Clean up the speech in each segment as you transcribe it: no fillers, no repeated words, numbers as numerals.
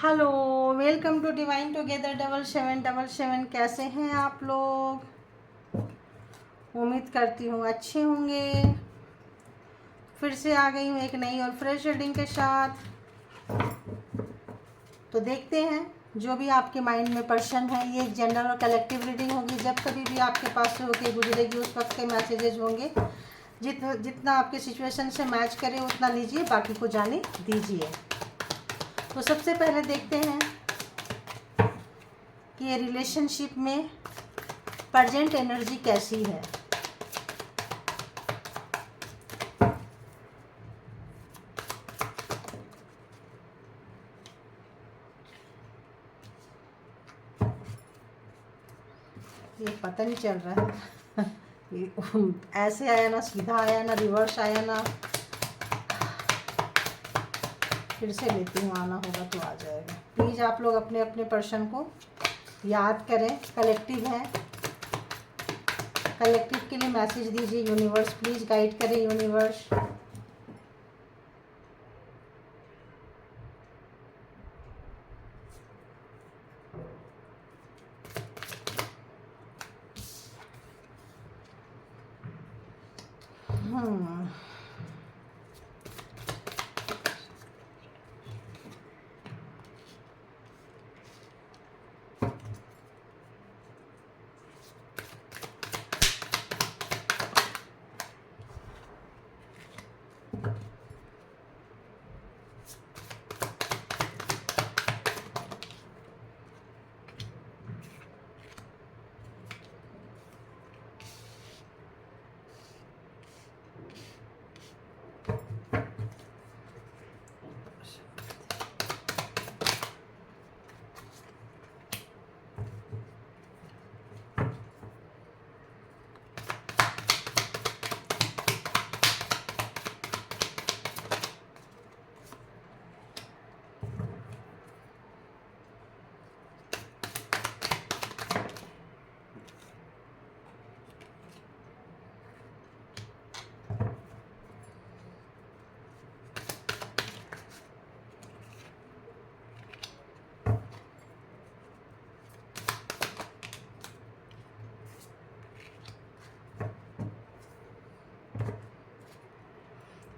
Hello, welcome to divine together 7777। कैसे हैं आप लोग? उम्मीद करती हूँ अच्छे होंगे। फिर से आ गई हूँ एक नई और फ्रेश रीडिंग के साथ। तो देखते हैं जो भी आपके माइंड में पर्सन है। ये एक जनरल और कलेक्टिव रीडिंग होगी। जब कभी भी आपके पास से होके गुजरेगी उस वक्त के मैसेजेस होंगे। जितना आपके सिचुएशन से मैच करे उतना लीजिए, बाकी को जाने दीजिए। तो सबसे पहले देखते हैं कि ये रिलेशनशिप में प्रेजेंट एनर्जी कैसी है। ये पता नहीं चल रहा है ऐसे आया ना, सीधा आया ना, रिवर्स आया ना। फिर से लेती हूँ, आना होगा तो आ जाएगा। प्लीज़ आप लोग अपने अपने पर्सन को याद करें। कलेक्टिव है, कलेक्टिव के लिए मैसेज दीजिए। यूनिवर्स प्लीज़ गाइड करें। यूनिवर्स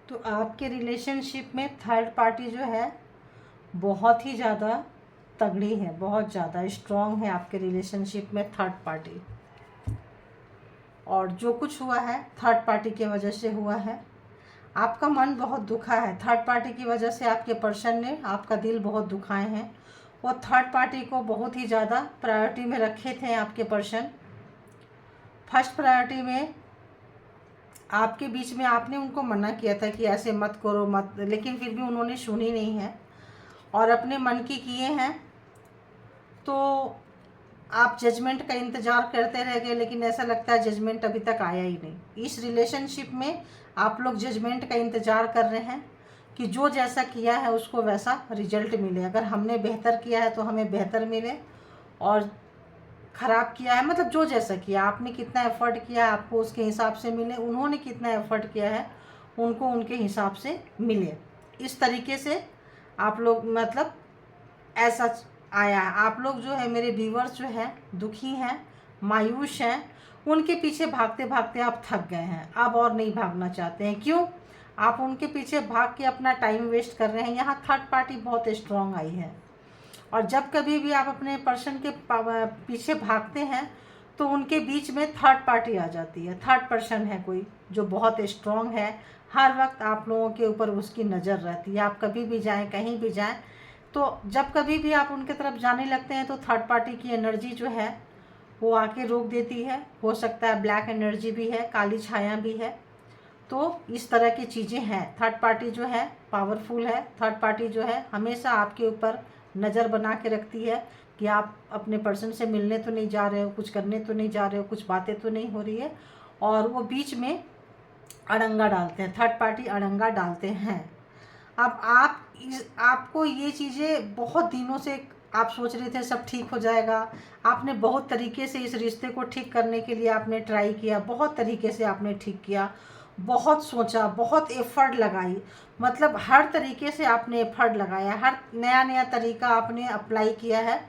तो आपके रिलेशनशिप में थर्ड पार्टी जो है बहुत ही ज़्यादा तगड़ी है, बहुत ज़्यादा स्ट्रॉन्ग है आपके रिलेशनशिप में थर्ड पार्टी। और जो कुछ हुआ है थर्ड पार्टी की वजह से हुआ है। आपका मन बहुत दुखा है थर्ड पार्टी की वजह से। आपके पर्सन ने आपका दिल बहुत दुखाए हैं। वो थर्ड पार्टी को बहुत ही ज़्यादा प्रायोरिटी में रखे थे आपके पर्सन। फर्स्ट प्रायोरिटी में आपके बीच में आपने उनको मना किया था कि ऐसे मत करो मत, लेकिन फिर भी उन्होंने सुनी नहीं है और अपने मन की किए हैं। तो आप जजमेंट का इंतज़ार करते रह गए, लेकिन ऐसा लगता है जजमेंट अभी तक आया ही नहीं। इस रिलेशनशिप में आप लोग जजमेंट का इंतज़ार कर रहे हैं कि जो जैसा किया है उसको वैसा रिजल्ट मिले। अगर हमने बेहतर किया है तो हमें बेहतर मिले, और ख़राब किया है मतलब जो जैसा किया, आपने कितना एफ़र्ट किया है आपको उसके हिसाब से मिले, उन्होंने कितना एफ़र्ट किया है उनको उनके हिसाब से मिले। इस तरीके से आप लोग मतलब ऐसा आया है। आप लोग जो है मेरे व्यूअर्स जो है दुखी हैं, मायूस हैं। उनके पीछे भागते भागते आप थक गए हैं, अब और नहीं भागना चाहते हैं। क्यों? आप उनके पीछे भाग के अपना टाइम वेस्ट कर रहे हैं। यहाँ थर्ड पार्टी बहुत स्ट्रॉन्ग आई है। और जब कभी भी आप अपने पर्सन के पीछे भागते हैं तो उनके बीच में थर्ड पार्टी आ जाती है। थर्ड पर्सन है कोई जो बहुत स्ट्रॉन्ग है। हर वक्त आप लोगों के ऊपर उसकी नज़र रहती है। आप कभी भी जाएं, कहीं भी जाएं, तो जब कभी भी आप उनके तरफ जाने लगते हैं तो थर्ड पार्टी की एनर्जी जो है वो आके रोक देती है। हो सकता है ब्लैक एनर्जी भी है, काली छाया भी है। तो इस तरह की चीज़ें हैं। थर्ड पार्टी जो है पावरफुल है। थर्ड पार्टी जो है हमेशा आपके ऊपर नज़र बना के रखती है कि आप अपने पर्सन से मिलने तो नहीं जा रहे हो, कुछ करने तो नहीं जा रहे हो, कुछ बातें तो नहीं हो रही है, और वो बीच में अड़ंगा डालते हैं। थर्ड पार्टी अड़ंगा डालते हैं। अब आपको ये चीज़ें बहुत दिनों से आप सोच रहे थे सब ठीक हो जाएगा। आपने बहुत तरीके से इस रिश्ते को ठीक करने के लिए आपने ट्राई किया, बहुत तरीके से आपने ठीक किया। बहुत सोचा, बहुत एफर्ट लगाई, मतलब हर तरीके से आपने एफर्ट लगाया, हर नया नया तरीका आपने अप्लाई किया है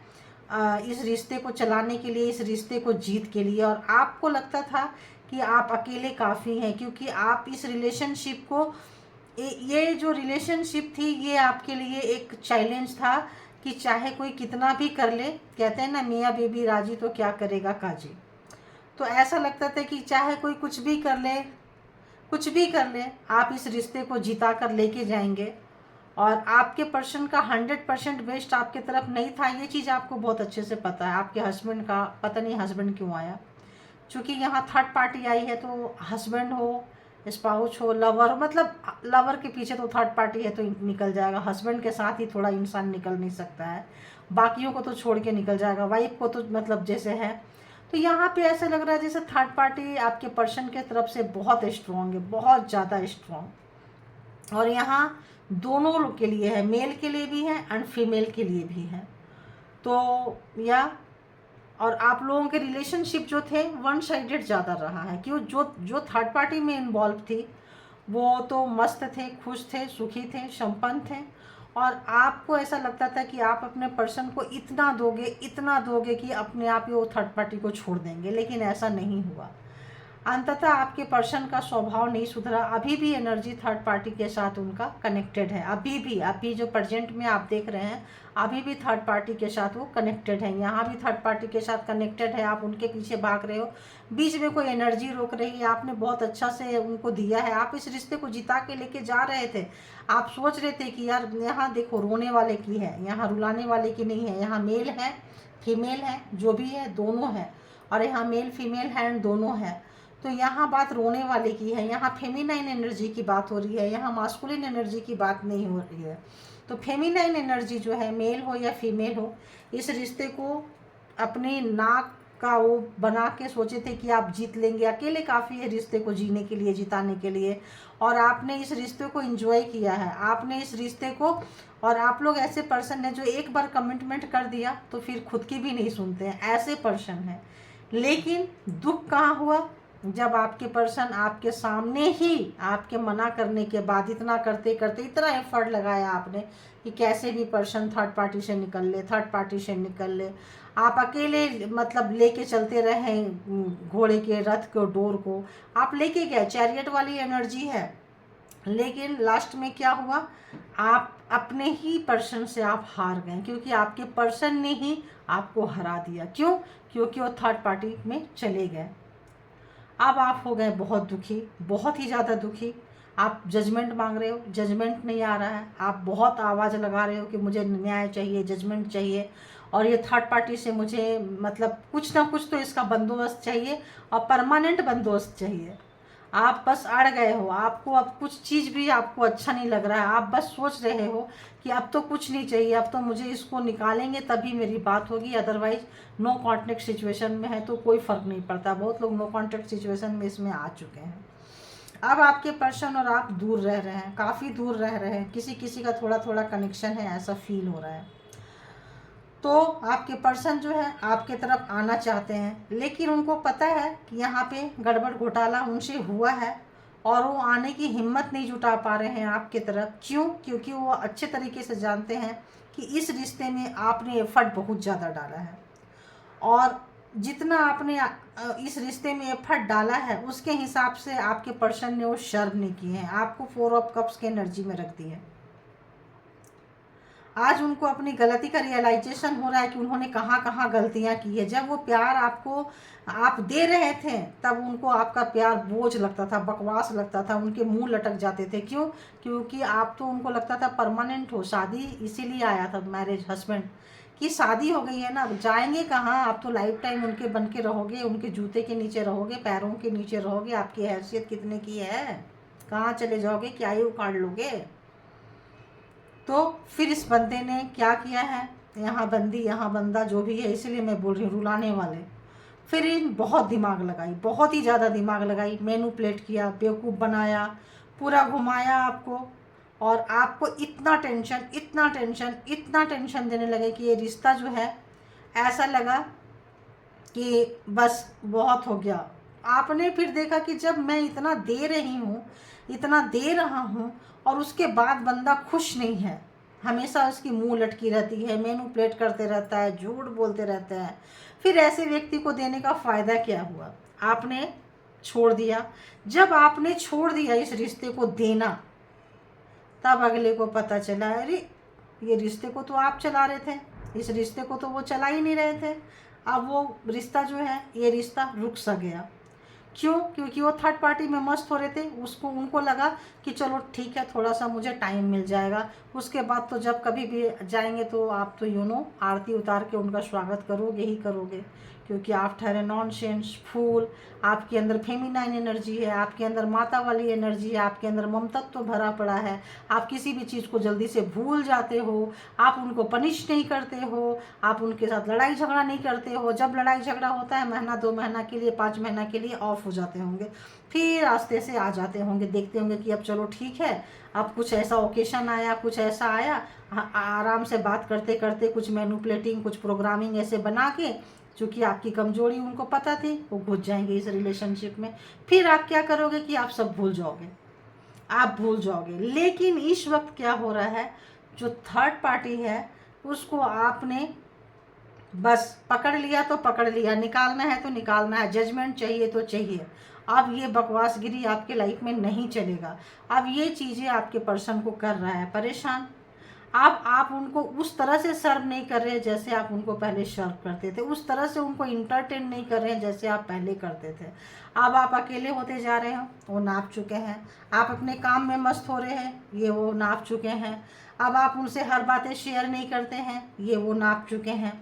इस रिश्ते को चलाने के लिए, इस रिश्ते को जीत के लिए। और आपको लगता था कि आप अकेले काफ़ी हैं, क्योंकि आप इस रिलेशनशिप को, ये जो रिलेशनशिप थी ये आपके लिए एक चैलेंज था कि चाहे कोई कितना भी कर ले, कहते हैं ना मियाँ बीबी राजी तो क्या करेगा काजी। तो ऐसा लगता था कि चाहे कोई कुछ भी कर ले, कुछ भी कर ले, आप इस रिश्ते को जिता कर लेके जाएंगे। और आपके पर्सन का 100% बेस्ट आपके तरफ नहीं था, ये चीज़ आपको बहुत अच्छे से पता है। आपके हस्बैंड का पता नहीं हस्बैंड क्यों आया, क्योंकि यहाँ थर्ड पार्टी आई है, तो हस्बैंड हो, स्पाउस हो, लवर, मतलब लवर के पीछे तो थर्ड पार्टी है तो निकल जाएगा, हस्बैंड के साथ ही थोड़ा इंसान निकल नहीं सकता है, बाकियों को तो छोड़ के निकल जाएगा, वाइफ को तो मतलब जैसे है। तो यहाँ पे ऐसा लग रहा है जैसे थर्ड पार्टी आपके पर्सन के तरफ से बहुत स्ट्रॉन्ग है, बहुत ज़्यादा स्ट्रॉन्ग। और यहाँ दोनों लोग के लिए है, मेल के लिए भी है एंड फीमेल के लिए भी है। तो या और आप लोगों के रिलेशनशिप जो थे वन साइडेड ज़्यादा रहा है, क्यों जो जो थर्ड पार्टी में इन्वॉल्व थी वो तो मस्त थे, खुश थे, सुखी थे, संपन्न थे। और आपको ऐसा लगता था कि आप अपने पर्सन को इतना दोगे, इतना दोगे कि अपने आप ही वो थर्ड पार्टी को छोड़ देंगे, लेकिन ऐसा नहीं हुआ। अंततः आपके पर्सन का स्वभाव नहीं सुधरा, अभी भी एनर्जी थर्ड पार्टी के साथ उनका कनेक्टेड है, अभी जो प्रेजेंट में आप देख रहे हैं अभी भी थर्ड पार्टी के साथ वो कनेक्टेड है, यहाँ भी थर्ड पार्टी के साथ कनेक्टेड है। आप उनके पीछे भाग रहे हो, बीच में कोई एनर्जी रोक रही है, आपने बहुत अच्छा से उनको दिया है, आप इस रिश्ते को जिता के लेके जा रहे थे। आप सोच रहे थे कि यार यहाँ देखो रोने वाले की है, यहाँ रुलाने वाले की नहीं है, यहाँ मेल है फीमेल है, जो भी है दोनों है, और यहाँ मेल फीमेल है दोनों है। तो यहाँ बात रोने वाले की है, यहाँ फेमिनाइन एनर्जी की बात हो रही है, यहाँ मास्कुलिन एनर्जी की बात नहीं हो रही है। तो फेमिनाइन एनर्जी जो है, मेल हो या फीमेल हो, इस रिश्ते को अपनी नाक का वो बना के सोचे थे कि आप जीत लेंगे, अकेले काफ़ी है रिश्ते को जीने के लिए, जिताने के लिए। और आपने इस रिश्ते को एंजॉय किया है, आपने इस रिश्ते को, और आप लोग ऐसे पर्सन हैं जो एक बार कमिटमेंट कर दिया तो फिर खुद की भी नहीं सुनते हैं, ऐसे पर्सन हैं। लेकिन दुख कहाँ हुआ, जब आपके पर्सन आपके सामने ही आपके मना करने के बाद, इतना करते करते इतना एफर्ट लगाया आपने कि कैसे भी पर्सन थर्ड पार्टी से निकल ले, थर्ड पार्टी से निकल ले, आप अकेले मतलब लेके चलते रहे घोड़े के रथ को, डोर को आप लेके गए, चैरियट वाली एनर्जी है। लेकिन लास्ट में क्या हुआ, आप अपने ही पर्सन से आप हार गए, क्योंकि आपके पर्सन ने ही आपको हरा दिया। क्यों? क्योंकि वो थर्ड पार्टी में चले गए। अब आप हो गए बहुत दुखी, बहुत ही ज़्यादा दुखी। आप जजमेंट मांग रहे हो, जजमेंट नहीं आ रहा है, आप बहुत आवाज़ लगा रहे हो कि मुझे न्याय चाहिए, जजमेंट चाहिए, और ये थर्ड पार्टी से मुझे मतलब कुछ ना कुछ तो इसका बंदोबस्त चाहिए, और परमानेंट बंदोबस्त चाहिए। आप बस अड़ गए हो, आपको अब कुछ चीज़ भी आपको अच्छा नहीं लग रहा है, आप बस सोच रहे हो कि अब तो कुछ नहीं चाहिए, अब तो मुझे इसको निकालेंगे तभी मेरी बात होगी, अदरवाइज नो कॉन्टेक्ट सिचुएशन में है तो कोई फ़र्क नहीं पड़ता। बहुत लोग नो कॉन्टेक्ट सिचुएशन में इसमें आ चुके हैं। अब आपके पर्सन और आप दूर रह रहे हैं, काफ़ी दूर रह रहे हैं, किसी किसी का थोड़ा थोड़ा कनेक्शन है, ऐसा फील हो रहा है। तो आपके पर्सन जो है आपके तरफ आना चाहते हैं, लेकिन उनको पता है कि यहाँ पे गड़बड़ घोटाला उनसे हुआ है, और वो आने की हिम्मत नहीं जुटा पा रहे हैं आपके तरफ। क्यों? क्योंकि वो अच्छे तरीके से जानते हैं कि इस रिश्ते में आपने एफर्ट बहुत ज़्यादा डाला है, और जितना आपने इस रिश्ते में एफर्ट डाला है उसके हिसाब से आपके पर्सन ने वो शर्म नहीं किए हैं, आपको 4 ऑफ कप्स की एनर्जी में रख दी है। आज उनको अपनी गलती का रियलाइजेशन हो रहा है कि उन्होंने कहाँ कहाँ गलतियाँ की है। जब वो प्यार आपको आप दे रहे थे तब उनको आपका प्यार बोझ लगता था, बकवास लगता था, उनके मुंह लटक जाते थे। क्यों? क्योंकि आप तो उनको लगता था परमानेंट हो, शादी इसीलिए आया था मैरिज, हस्बैंड की शादी हो गई है ना, जाएंगे कहाँ, आप तो लाइफ टाइम उनके बन के रहोगे, उनके जूते के नीचे रहोगे, पैरों के नीचे रहोगे। आपकी हैसियत कितने की है, कहाँ चले जाओगे, क्या ही उखाड़ लोगे। तो फिर इस बंदे ने क्या किया है, यहाँ बंदी यहाँ बंदा जो भी है, इसलिए मैं बोल रही हूँ रुलाने वाले। फिर इन बहुत दिमाग लगाई, बहुत ही ज़्यादा दिमाग लगाई, मैनिपुलेट किया, बेवकूफ़ बनाया, पूरा घुमाया आपको, और आपको इतना टेंशन, इतना टेंशन, इतना टेंशन देने लगे कि ये रिश्ता जो है ऐसा लगा कि बस बहुत हो गया, आपने फिर देखा कि जब मैं इतना दे रही हूँ, इतना दे रहा हूँ, और उसके बाद बंदा खुश नहीं है, हमेशा उसकी मुंह लटकी रहती है, मैनिपुलेट करते रहता है, झूठ बोलते रहता है, फिर ऐसे व्यक्ति को देने का फ़ायदा क्या हुआ? आपने छोड़ दिया। जब आपने छोड़ दिया इस रिश्ते को देना, तब अगले को पता चला, अरे ये रिश्ते को तो आप चला रहे थे, इस रिश्ते को तो वो चला ही नहीं रहे थे। अब वो रिश्ता जो है, ये रिश्ता रुक सा गया। क्यों? क्योंकि वो थर्ड पार्टी में मस्त हो रहे थे। उनको लगा कि चलो ठीक है, थोड़ा सा मुझे टाइम मिल जाएगा, उसके बाद तो जब कभी भी जाएंगे तो आप तो आरती उतार के उनका स्वागत करोगे ही करोगे, क्योंकि आप ठहरे नॉनसेंस फूल। आपके अंदर फेमिनाइन एनर्जी है, आपके अंदर माता वाली एनर्जी है, आपके अंदर ममतत्व भरा पड़ा है। आप किसी भी चीज़ को जल्दी से भूल जाते हो, आप उनको पनिश नहीं करते हो, आप उनके साथ लड़ाई झगड़ा नहीं करते हो। जब लड़ाई झगड़ा होता है, महीना 2 महीना के लिए, 5 महीना के लिए ऑफ हो जाते होंगे, फिर रास्ते से आ जाते होंगे, देखते होंगे कि अब चलो ठीक है, अब कुछ ऐसा ओकेशन आया, कुछ ऐसा आया, आराम से बात करते करते कुछ मैनिपुलेटिंग, कुछ प्रोग्रामिंग ऐसे बना के, चूँकि आपकी कमजोरी उनको पता थी, वो घुस जाएंगे इस रिलेशनशिप में। फिर आप क्या करोगे कि आप सब भूल जाओगे, आप भूल जाओगे। लेकिन इस वक्त क्या हो रहा है, जो थर्ड पार्टी है उसको आपने बस पकड़ लिया तो पकड़ लिया, निकालना है तो निकालना है, जजमेंट चाहिए तो चाहिए। अब ये बकवासगिरी आपके लाइफ में नहीं चलेगा। अब ये चीज़ें आपके पर्सन को कर रहा है परेशान। अब आप उनको उस तरह से सर्व नहीं कर रहे जैसे आप उनको पहले सर्व करते थे, उस तरह से उनको इंटरटेन नहीं कर रहे हैं जैसे आप पहले करते थे। अब आप अकेले होते जा रहे हो, वो नाप चुके हैं। आप अपने काम में मस्त हो रहे हैं, ये वो नाप चुके हैं। अब आप उनसे हर बातें शेयर नहीं करते हैं, ये वो नाप चुके हैं।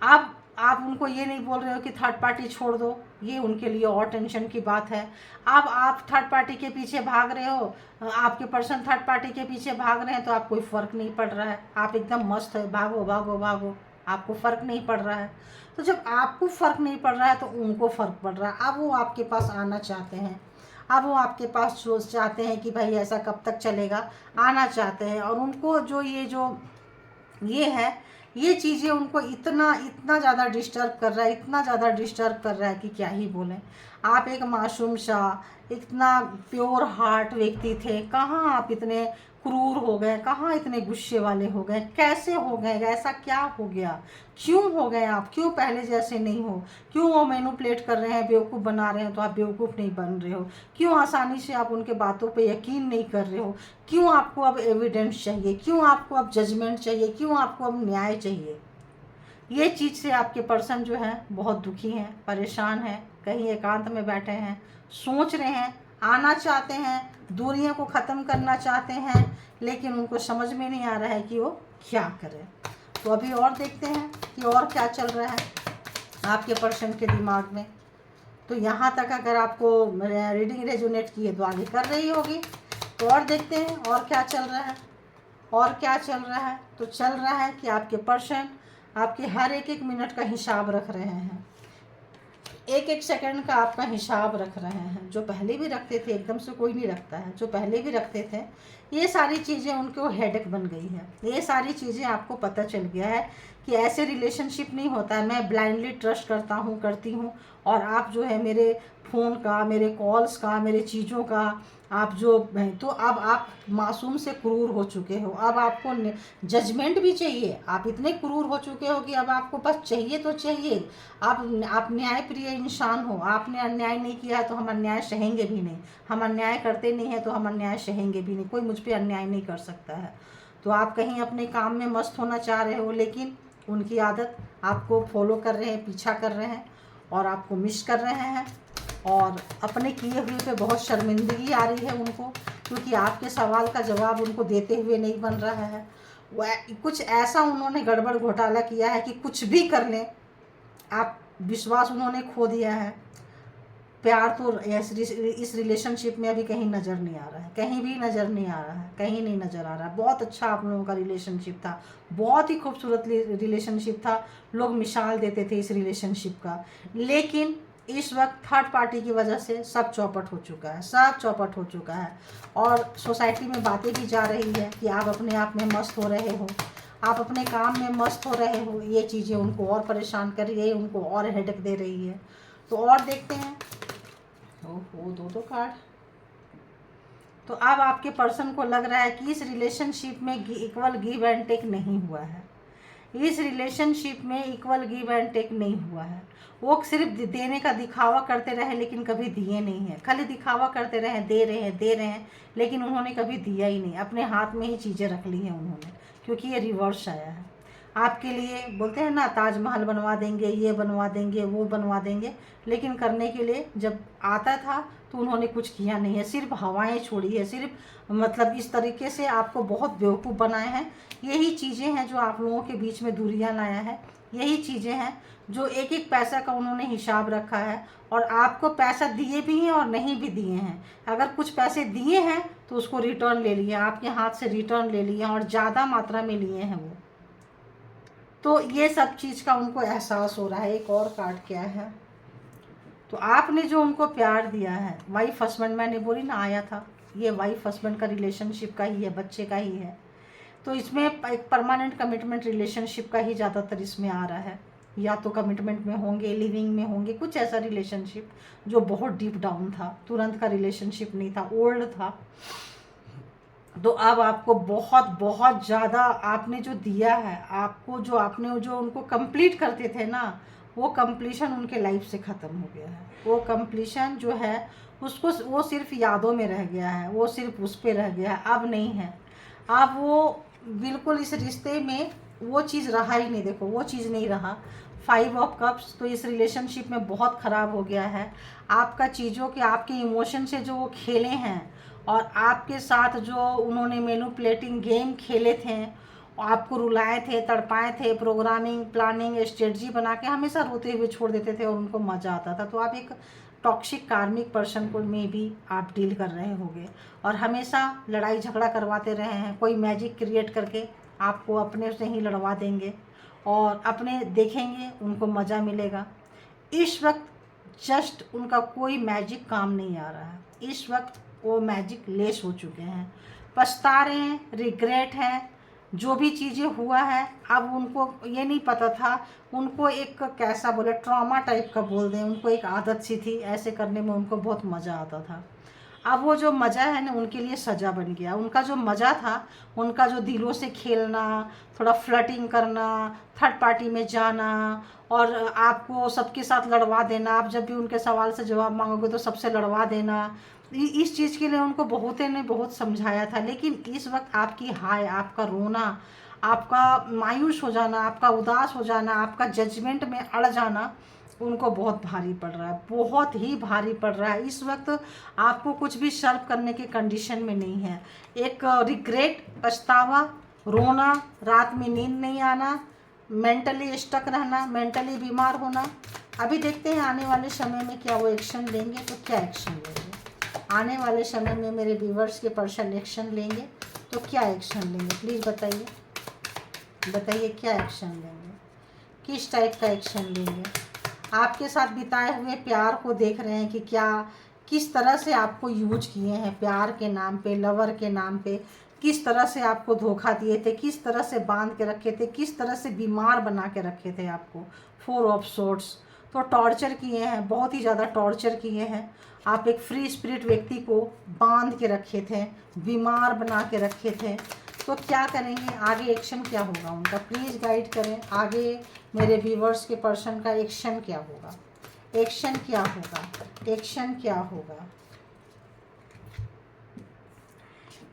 अब आप उनको ये नहीं बोल रहे हो कि थर्ड पार्टी छोड़ दो, ये उनके लिए और टेंशन की बात है। अब आप थर्ड पार्टी के पीछे भाग रहे हो, आपके पर्सन थर्ड पार्टी के पीछे भाग रहे हैं, तो आप कोई फ़र्क नहीं पड़ रहा है, आप एकदम मस्त है, भागो भागो भागो, आपको फ़र्क नहीं पड़ रहा है। तो जब आपको फ़र्क नहीं पड़ रहा है तो उनको फ़र्क पड़ रहा है। अब वो आपके पास आना चाहते हैं, अब वो आपके पास सोच चाहते हैं कि भाई ऐसा कब तक चलेगा, आना चाहते हैं। और उनको जो ये है, ये चीज़ें उनको इतना इतना ज़्यादा डिस्टर्ब कर रहा है, इतना ज़्यादा डिस्टर्ब कर रहा है कि क्या ही बोलें। आप एक मासूम सा, इतना प्योर हार्ट व्यक्ति थे, कहाँ आप इतने क्रूर हो गए, कहाँ इतने गुस्से वाले हो गए, कैसे हो गए, ऐसा क्या हो गया, क्यों हो गए आप, क्यों पहले जैसे नहीं हो, क्यों वो मैनिपुलेट कर रहे हैं, बेवकूफ़ बना रहे हैं तो आप बेवकूफ़ नहीं बन रहे हो, क्यों आसानी से आप उनके बातों पे यकीन नहीं कर रहे हो, क्यों आपको अब एविडेंस चाहिए, क्यों आपको अब जजमेंट चाहिए, क्यों आपको अब न्याय चाहिए। ये चीज़ से आपके पर्सन जो है बहुत दुखी हैं, परेशान हैं, कहीं एकांत में बैठे हैं, सोच रहे हैं, आना चाहते हैं, दूरियों को ख़त्म करना चाहते हैं, लेकिन उनको समझ में नहीं आ रहा है कि वो क्या करें। तो अभी और देखते हैं कि और क्या चल रहा है आपके पर्सन के दिमाग में। तो यहाँ तक अगर आपको रीडिंग रेजोनेट की है तो आगे कर रही होगी। तो और देखते हैं और क्या चल रहा है, और क्या चल रहा है। तो चल रहा है कि आपके पर्सन आपके हर एक मिनट का हिसाब रख रहे हैं, एक सेकंड का आपका हिसाब रख रहे हैं। जो पहले भी रखते थे, एकदम से कोई नहीं रखता है, जो पहले भी रखते थे, ये सारी चीज़ें उनको हेडेक बन गई है। ये सारी चीज़ें आपको पता चल गया है कि ऐसे रिलेशनशिप नहीं होता है। मैं ब्लाइंडली ट्रस्ट करती हूँ और आप जो है मेरे फ़ोन का, मेरे कॉल्स का, मेरे चीज़ों का आप जो, तो अब आप मासूम से क्रूर हो चुके हो। अब आपको जजमेंट भी चाहिए, आप इतने क्रूर हो चुके हो कि अब आपको बस चाहिए तो चाहिए। आप न्याय प्रिय इंसान हो, आपने अन्याय नहीं किया है तो हम अन्याय सहेंगे भी नहीं, हम अन्याय करते नहीं हैं तो हम अन्याय सहेंगे भी नहीं, कोई मुझ पर अन्याय नहीं कर सकता है। तो आप कहीं अपने काम में मस्त होना चाह रहे हो, लेकिन उनकी आदत आपको फॉलो कर रहे हैं, पीछा कर रहे हैं और आपको मिस कर रहे हैं, और अपने किए हुए पे बहुत शर्मिंदगी आ रही है उनको, क्योंकि आपके सवाल का जवाब उनको देते हुए नहीं बन रहा है। वह कुछ ऐसा उन्होंने गड़बड़ घोटाला किया है कि कुछ भी कर लें, आप विश्वास उन्होंने खो दिया है। प्यार तो इस रिलेशनशिप में अभी कहीं नज़र नहीं आ रहा है, कहीं भी नज़र नहीं आ रहा है, कहीं नहीं नज़र आ रहा है। बहुत अच्छा आप लोगों का रिलेशनशिप था, बहुत ही खूबसूरत रिलेशनशिप था, लोग मिसाल देते थे इस रिलेशनशिप का। लेकिन इस वक्त थर्ड पार्टी की वजह से सब चौपट हो चुका है, सब चौपट हो चुका है। और सोसाइटी में बातें भी जा रही है कि आप अपने आप में मस्त हो रहे हो, आप अपने काम में मस्त हो रहे हो। ये चीज़ें उनको और परेशान कर रही है, उनको और हेडेक दे रही है। तो और देखते हैं ओहो, दो कार्ड। तो अब आपके पर्सन को लग रहा है कि इस रिलेशनशिप में इक्वल गिव एंड टेक नहीं हुआ है। इस रिलेशनशिप में इक्वल गिव एंड टेक नहीं हुआ है। वो सिर्फ देने का दिखावा करते रहे लेकिन कभी दिए नहीं है। खाली दिखावा करते रहे, दे रहे हैं, लेकिन उन्होंने कभी दिया ही नहीं। अपने हाथ में ही चीज़ें रख ली हैं उन्होंने, क्योंकि ये रिवर्स आया है। आपके लिए बोलते हैं ना, ताजमहल बनवा देंगे, ये बनवा देंगे, वो बनवा देंगे, लेकिन करने के लिए जब आता था तो उन्होंने कुछ किया नहीं है, सिर्फ हवाएं छोड़ी है, सिर्फ मतलब इस तरीके से आपको बहुत बेवकूफ़ बनाए हैं। यही चीज़ें हैं जो आप लोगों के बीच में दूरियां लाया है। यही चीज़ें हैं जो एक एक पैसा का उन्होंने हिसाब रखा है, और आपको पैसा दिए भी हैं और नहीं भी दिए हैं। अगर कुछ पैसे दिए हैं तो उसको रिटर्न ले लिए, आपके हाथ से रिटर्न ले लिए, और ज़्यादा मात्रा में लिए हैं वो। तो ये सब चीज़ का उनको एहसास हो रहा है। एक और कार्ड क्या है? तो आपने जो उनको प्यार दिया है, वाइफ हस्बैंड, मैंने बोली ना आया था, ये वाइफ हस्बैंड का रिलेशनशिप का ही है, बच्चे का ही है। तो इसमें एक परमानेंट कमिटमेंट रिलेशनशिप का ही ज़्यादातर इसमें आ रहा है। या तो कमिटमेंट में होंगे, लिविंग में होंगे, कुछ ऐसा रिलेशनशिप जो बहुत डीप डाउन था, तुरंत का रिलेशनशिप नहीं था, ओल्ड था। तो अब आपको बहुत बहुत ज़्यादा आपने जो दिया है, आपको जो आपने जो उनको कंप्लीट करते थे ना, वो कंप्लीशन उनके लाइफ से ख़त्म हो गया है। वो कंप्लीशन जो है उसको, वो सिर्फ यादों में रह गया है, वो सिर्फ उस पर रह गया है, अब नहीं है। अब वो बिल्कुल इस रिश्ते में वो चीज़ रहा ही नहीं। देखो, वो चीज़ नहीं रहा। 5 ऑफ कप्स तो इस रिलेशनशिप में बहुत ख़राब हो गया है। आपका चीज़ों के, आपके इमोशन से जो वो खेले हैं, और आपके साथ जो उन्होंने मैनिपुलेटिंग गेम खेले थे, आपको रुलाए थे, तड़पाए थे, प्रोग्रामिंग, प्लानिंग, स्ट्रेटजी बना के हमेशा रोते हुए छोड़ देते थे और उनको मज़ा आता था। तो आप एक टॉक्सिक कार्मिक पर्सन को में भी आप डील कर रहे होंगे, और हमेशा लड़ाई झगड़ा करवाते रहे हैं। कोई मैजिक क्रिएट करके आपको अपने से ही लड़वा देंगे, और अपने देखेंगे, उनको मज़ा मिलेगा। इस वक्त जस्ट उनका कोई मैजिक काम नहीं आ रहा है। इस वक्त वो मैजिक लेस हो चुके हैं, पछता रहे हैं, रिग्रेट है। जो भी चीज़ें हुआ है, अब उनको ये नहीं पता था, उनको एक कैसा बोले, ट्रॉमा टाइप का बोल दें, उनको एक आदत सी थी, ऐसे करने में उनको बहुत मज़ा आता था। अब वो जो मज़ा है ना, उनके लिए सज़ा बन गया। उनका जो मज़ा था, उनका जो दिलों से खेलना, थोड़ा फ्लर्टिंग करना, थर्ड पार्टी में जाना, और आपको सबके साथ लड़वा देना, आप जब भी उनके सवाल से जवाब मांगोगे तो सबसे लड़वा देना, इस चीज़ के लिए उनको बहुतों ने बहुत समझाया था। लेकिन इस वक्त आपकी हाय, आपका रोना, आपका मायूस हो जाना, आपका उदास हो जाना, आपका जजमेंट में अड़ जाना उनको बहुत भारी पड़ रहा है, बहुत ही भारी पड़ रहा है। इस वक्त आपको कुछ भी सर्व करने की कंडीशन में नहीं है। एक रिग्रेट, पछतावा, रोना, रात में नींद नहीं आना, मेंटली स्टक रहना, मेंटली बीमार होना। अभी देखते हैं आने वाले समय में क्या वो एक्शन लेंगे। तो क्या एक्शन लेंगे आने वाले समय में? मेरे व्यूवर्स के पर्सन एक्शन लेंगे तो क्या एक्शन लेंगे? प्लीज़ बताइए, बताइए क्या एक्शन लेंगे, किस टाइप का एक्शन लेंगे? आपके साथ बिताए हुए प्यार को देख रहे हैं कि क्या, किस तरह से आपको यूज किए हैं प्यार के नाम पे, लवर के नाम पे, किस तरह से आपको धोखा दिए थे, किस तरह से बांध के रखे थे, किस तरह से बीमार बना के रखे थे आपको। 4 ऑफ सोर्ड्स, तो टॉर्चर किए हैं, बहुत ही ज़्यादा टॉर्चर किए हैं। आप एक फ्री स्पिरिट व्यक्ति को बांध के रखे थे, बीमार बना के रखे थे। तो क्या करेंगे आगे, एक्शन क्या होगा उनका? प्लीज़ गाइड करें आगे मेरे व्यूवर्स के पर्सन का एक्शन क्या होगा, एक्शन क्या होगा, एक्शन क्या होगा?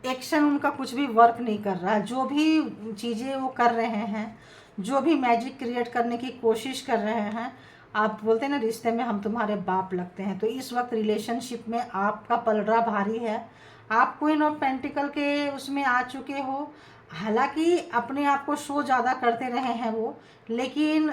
एक्शन उनका कुछ भी वर्क नहीं कर रहा है। जो भी चीज़ें वो कर रहे हैं, जो भी मैजिक क्रिएट करने की कोशिश कर रहे हैं, आप बोलते हैं ना रिश्ते में हम तुम्हारे बाप लगते हैं, तो इस वक्त रिलेशनशिप में आपका पलड़ा भारी है। आप क्वीन ऑफ पेंटिकल के उसमें आ चुके हो। हालांकि अपने आप को शो ज़्यादा करते रहे हैं वो, लेकिन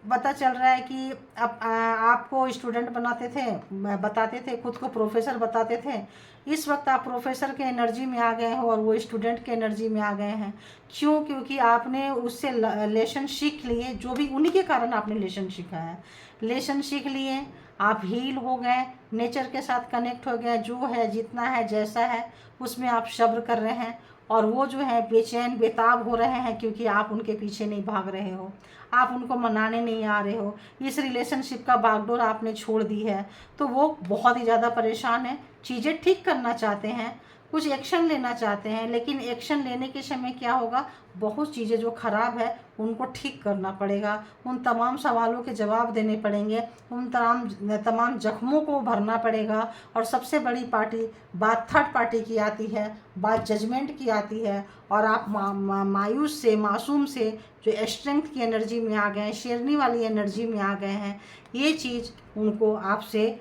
पता चल रहा है कि अब आपको स्टूडेंट बताते थे, खुद को प्रोफेसर बताते थे। इस वक्त आप प्रोफेसर के एनर्जी में आ गए हो और वो स्टूडेंट के एनर्जी में आ गए हैं। क्यों? क्योंकि आपने उससे लेसन सीख लिए, जो भी उन्हीं के कारण आपने लेसन सीखा है। लेसन सीख लिए, आप हील हो गए, नेचर के साथ कनेक्ट हो गए, जो है, जितना है, जैसा है, उसमें आप सब्र कर रहे हैं, और वो जो है बेचैन बेताब हो रहे हैं क्योंकि आप उनके पीछे नहीं भाग रहे हो, आप उनको मनाने नहीं आ रहे हो, इस रिलेशनशिप का बागडोर आपने छोड़ दी है। तो वो बहुत ही ज़्यादा परेशान है, चीज़ें ठीक करना चाहते हैं, कुछ एक्शन लेना चाहते हैं, लेकिन एक्शन लेने के समय क्या होगा, बहुत चीज़ें जो खराब है उनको ठीक करना पड़ेगा, उन तमाम सवालों के जवाब देने पड़ेंगे, उन तमाम जख्मों को भरना पड़ेगा। और सबसे बड़ी बात थर्ड पार्टी की आती है, बात जजमेंट की आती है, और आप मायूस से, मासूम से जो स्ट्रेंथ की एनर्जी में आ गए हैं, शेरनी वाली एनर्जी में आ गए हैं, ये चीज़ उनको आपसे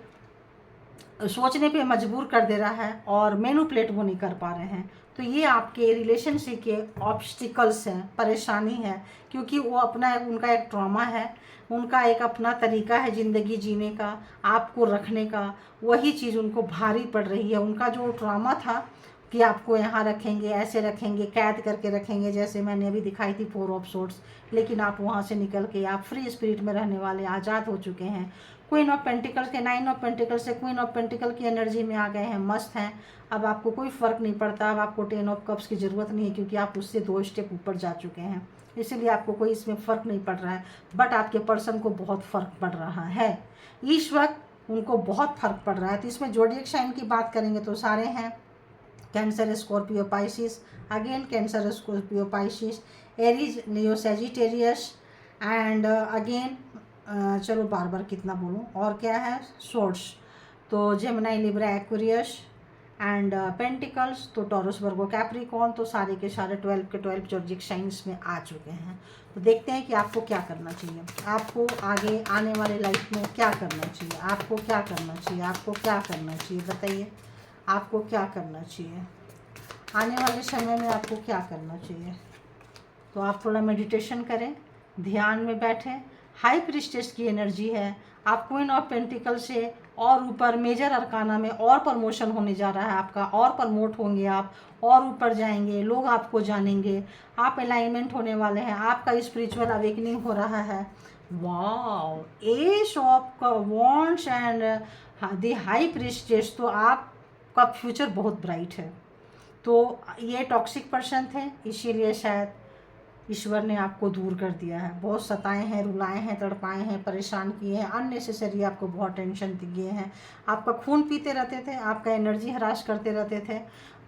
सोचने पे मजबूर कर दे रहा है और मैनिपुलेट वो नहीं कर पा रहे हैं। तो ये आपके रिलेशनशिप के ऑब्स्टिकल्स हैं, परेशानी है, क्योंकि वो उनका एक ट्रॉमा है, उनका एक अपना तरीका है ज़िंदगी जीने का, आपको रखने का, वही चीज़ उनको भारी पड़ रही है। उनका जो ट्रॉमा था कि आपको यहाँ रखेंगे, ऐसे रखेंगे, कैद करके रखेंगे, जैसे मैंने अभी दिखाई थी 4 ऑफ सोर्ड्स, लेकिन आप वहाँ से निकल के आप फ्री स्पिरिट में रहने वाले, आज़ाद हो चुके हैं। क्वीन ऑफ पेंटिकल के 9 ऑफ पेंटिकल से क्वीन ऑफ पेंटिकल की एनर्जी में आ गए हैं, मस्त हैं। अब आपको कोई फ़र्क नहीं पड़ता, अब आपको 10 ऑफ कप्स की ज़रूरत नहीं है, क्योंकि आप उससे 2 स्टेप ऊपर जा चुके हैं, इसीलिए आपको कोई इसमें फ़र्क नहीं पड़ रहा है। बट आपके पर्सन को बहुत फ़र्क पड़ रहा है, इस वक्त उनको बहुत फ़र्क पड़ रहा है। तो इसमें ज़ोडिएक साइन की बात करेंगे तो सारे हैं, cancer, Scorpio, Pisces, again cancer, Scorpio, Pisces, Aries, Leo, Sagittarius, and again चलो बार बार कितना बोलूँ, और क्या है, सोर्स, तो Gemini, Libra, Aquarius, and pentacles, तो टॉरस, वर्गो, कैप्रिकॉर्न, तो सारे के सारे 12 के 12 ज़ोडिएक साइंस में आ चुके हैं। तो देखते हैं कि आपको क्या करना चाहिए, आपको आगे आने वाले लाइफ में क्या करना चाहिए, आपको क्या करना चाहिए, आपको क्या करना चाहिए, बताइए आपको क्या करना चाहिए आने वाले समय में, आपको क्या करना चाहिए। तो आप थोड़ा मेडिटेशन करें, ध्यान में बैठें, हाई प्रीस्टेस की एनर्जी है, आप क्वीन ऑफ पेंटिकल से और ऊपर मेजर अरकाना में और प्रमोशन होने जा रहा है आपका, और प्रमोट होंगे आप, और ऊपर जाएंगे, लोग आपको जानेंगे, आप अलाइनमेंट होने वाले हैं, आपका स्पिरिचुअल अवेकनिंग हो रहा है। Wow, S of wands and the high priestess, तो आपका फ्यूचर बहुत ब्राइट है। तो ये टॉक्सिक पर्सन थे, इसीलिए शायद ईश्वर ने आपको दूर कर दिया है, बहुत सताए हैं, रुलाए हैं, तड़पाए हैं, परेशान किए हैं, अननेसेसरी आपको बहुत टेंशन दिए हैं, आपका खून पीते रहते थे, आपका एनर्जी हरास करते रहते थे।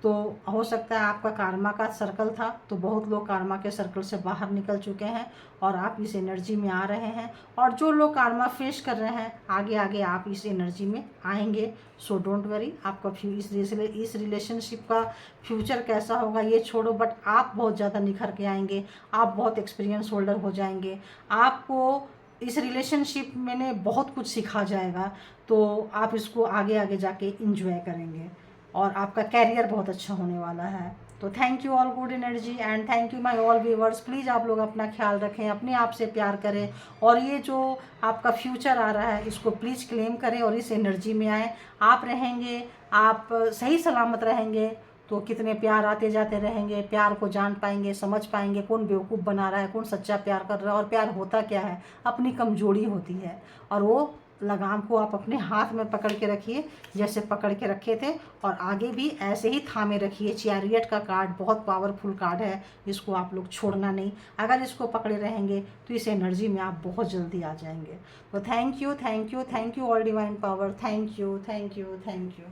तो हो सकता है आपका कार्मा का सर्कल था, तो बहुत लोग कार्मा के सर्कल से बाहर निकल चुके हैं और आप इस एनर्जी में आ रहे हैं, और जो लोग कार्मा फेस कर रहे हैं आगे आगे आप इस एनर्जी में आएंगे। सो डोंट वरी, आपका इस रिलेशनशिप का फ्यूचर कैसा होगा ये छोड़ो, बट आप बहुत ज़्यादा निखर के आएंगे, आप बहुत एक्सपीरियंस होल्डर हो जाएंगे, आपको इस रिलेशनशिप में ने बहुत कुछ सिखा जाएगा, तो आप इसको आगे आगे जाके इंजॉय करेंगे और आपका कैरियर बहुत अच्छा होने वाला है। तो thank you all good energy and thank you my all viewers. Please आप लोग अपना ख्याल रखें, अपने आप से प्यार करें, और ये जो आपका फ्यूचर आ रहा है इसको प्लीज़ क्लेम करें और इस एनर्जी में आए। आप रहेंगे, आप सही सलामत रहेंगे तो कितने प्यार आते जाते रहेंगे, प्यार को जान पाएंगे, समझ पाएंगे कौन बेवकूफ़ बना रहा है, कौन सच्चा प्यार कर रहा है, और प्यार होता क्या है, अपनी कमजोरी होती है, और वो लगाम को आप अपने हाथ में पकड़ के रखिए जैसे पकड़ के रखे थे, और आगे भी ऐसे ही थामे रखिए। चैरियट का कार्ड बहुत पावरफुल कार्ड है, इसको आप लोग छोड़ना नहीं, अगर इसको पकड़े रहेंगे तो इस एनर्जी में आप बहुत जल्दी आ जाएंगे। तो thank you, thank you, thank you all divine power, thank you, thank you, thank you.